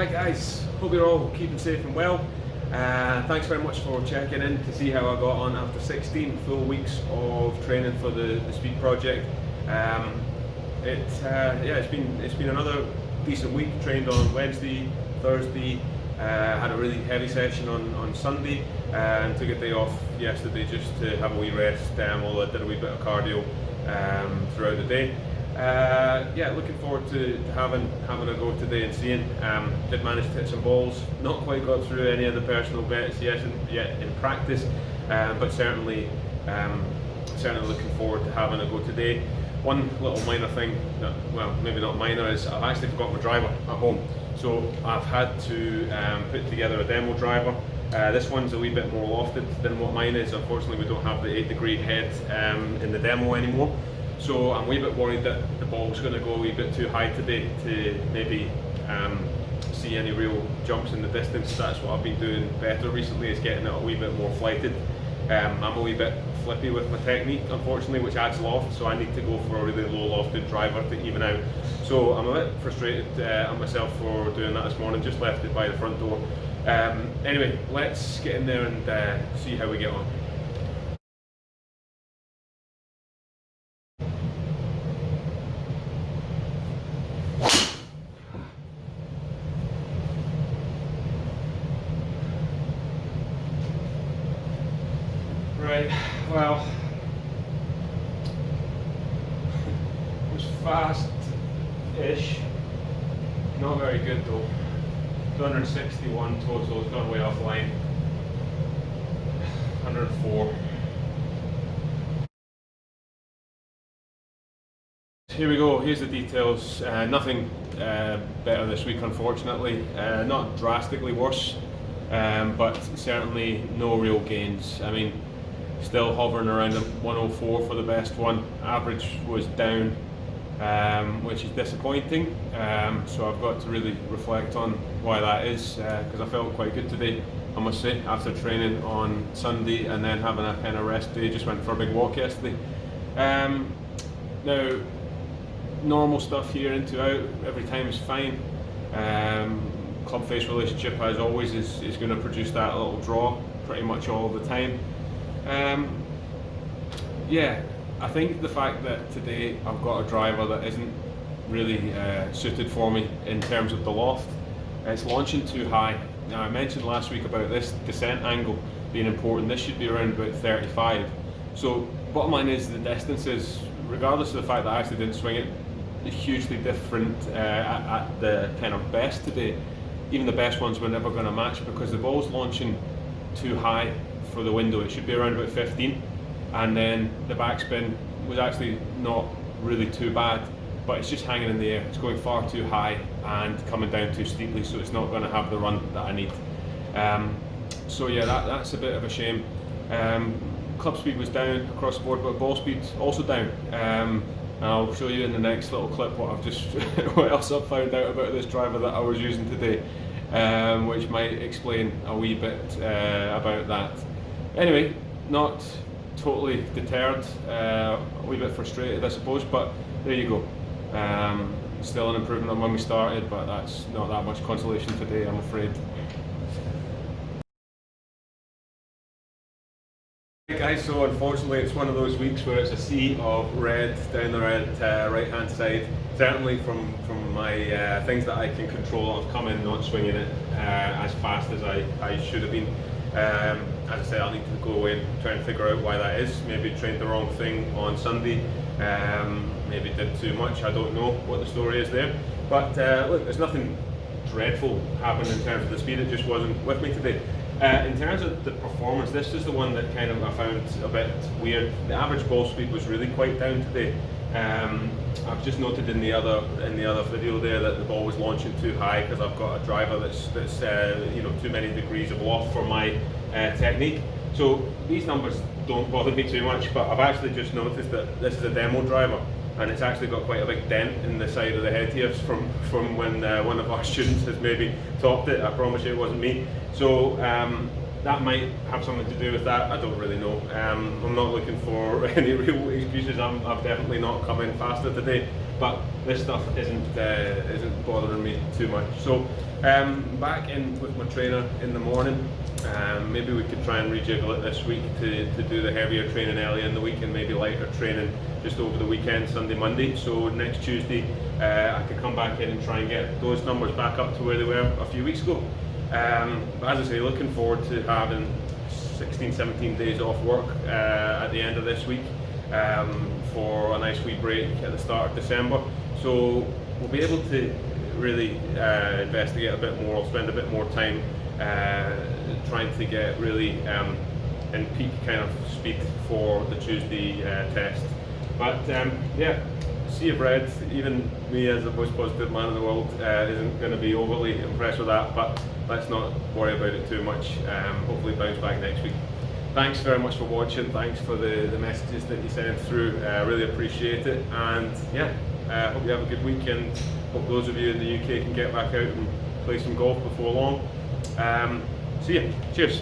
Hi guys, hope you're all keeping safe and well. Thanks very much for checking in to see how I got on after 16 full weeks of training for the Speed Project. It's been another decent week. Trained on Wednesday, Thursday, had a really heavy session on Sunday, and took a day off yesterday just to have a wee rest, although I did a wee bit of cardio throughout the day. Looking forward to having a go today and seeing. Did manage to hit some balls. Not quite got through any of the personal bets yet in practice, but certainly looking forward to having a go today. One little minor thing, well, maybe not minor, is I've actually forgot my driver at home. So I've had to put together a demo driver. This one's a wee bit more lofted than what mine is. Unfortunately, we don't have the 8-degree head in the demo anymore. So I'm a wee bit worried that the ball's going to go a wee bit too high today to maybe see any real jumps in the distance. That's what I've been doing better recently, is getting it a wee bit more flighted. I'm a wee bit flippy with my technique, unfortunately, which adds loft, so I need to go for a really low lofted driver to even out. So I'm a bit frustrated at myself for doing that this morning, just left it by the front door. Anyway, let's get in there and see how we get on. Right, well, it was fast-ish, not very good though. 261 total, it's gone way off line. 104. Here we go, here's the details. Nothing better this week, unfortunately. Not drastically worse, but certainly no real gains. I mean, still hovering around 104 for the best one. Average was down, which is disappointing. So I've got to really reflect on why that is, because I felt quite good today, I must say, after training on Sunday and then having a kind of rest day. Just went for a big walk yesterday. Now, normal stuff here, into out, every time is fine. Club face relationship, as always, is going to produce that little draw pretty much all the time. I think the fact that today I've got a driver that isn't really suited for me in terms of the loft, it's launching too high. Now, I mentioned last week about this descent angle being important. This should be around about 35. So bottom line is the distances, regardless of the fact that I actually didn't swing it, hugely different at the kind of best today. Even the best ones were never going to match because the ball's launching too high for the window. It should be around about 15, and then the backspin was actually not really too bad, but it's just hanging in the air. It's going far too high and coming down too steeply, so it's not going to have the run that I need. So yeah, that's a bit of a shame. Club speed was down across the board, but ball speed also down. And I'll show you in the next little clip what I've just what else I've found out about this driver that I was using today, which might explain a wee bit about that. Anyway, not totally deterred, a wee bit frustrated I suppose, but there you go. Still an improvement on when we started, but that's not that much consolation today, I'm afraid. Hey guys, so unfortunately it's one of those weeks where it's a sea of red down the right hand side. Certainly from my things that I can control, I've come in not swinging it as fast as I should have been. As I said, I'll need to go away and try and figure out why that is. Maybe trained the wrong thing on Sunday, maybe did too much, I don't know what the story is there. But look, there's nothing dreadful happened in terms of the speed, it just wasn't with me today. In terms of the performance, this is the one that kind of I found a bit weird. The average ball speed was really quite down today. I've just noted in the other video there that the ball was launching too high because I've got a driver that's too many degrees of loft for my technique. So these numbers don't bother me too much, but I've actually just noticed that this is a demo driver, and it's actually got quite a big dent in the side of the head here from when one of our students has maybe topped it. I promise you it wasn't me. So that might have something to do with that, I don't really know. I'm not looking for any real excuses. I've definitely not come in faster today. but this stuff isn't bothering me too much. So back in with my trainer in the morning. Maybe we could try and rejiggle it this week to do the heavier training early in the week and maybe lighter training just over the weekend, Sunday, Monday. So next Tuesday I could come back in and try and get those numbers back up to where they were a few weeks ago. But as I say, looking forward to having 16, 17 days off work at the end of this week for a nice wee break at the start of December. So we'll be able to really investigate a bit more, spend a bit more time trying to get really in peak kind of speed for the Tuesday test. But yeah, sea of red, even me as the most positive man in the world isn't going to be overly impressed with that, but let's not worry about it too much. Hopefully bounce back next week. Thanks very much for watching, thanks for the messages that you sent through, really appreciate it, and yeah, hope you have a good week, and hope those of you in the UK can get back out and play some golf before long. See ya, cheers.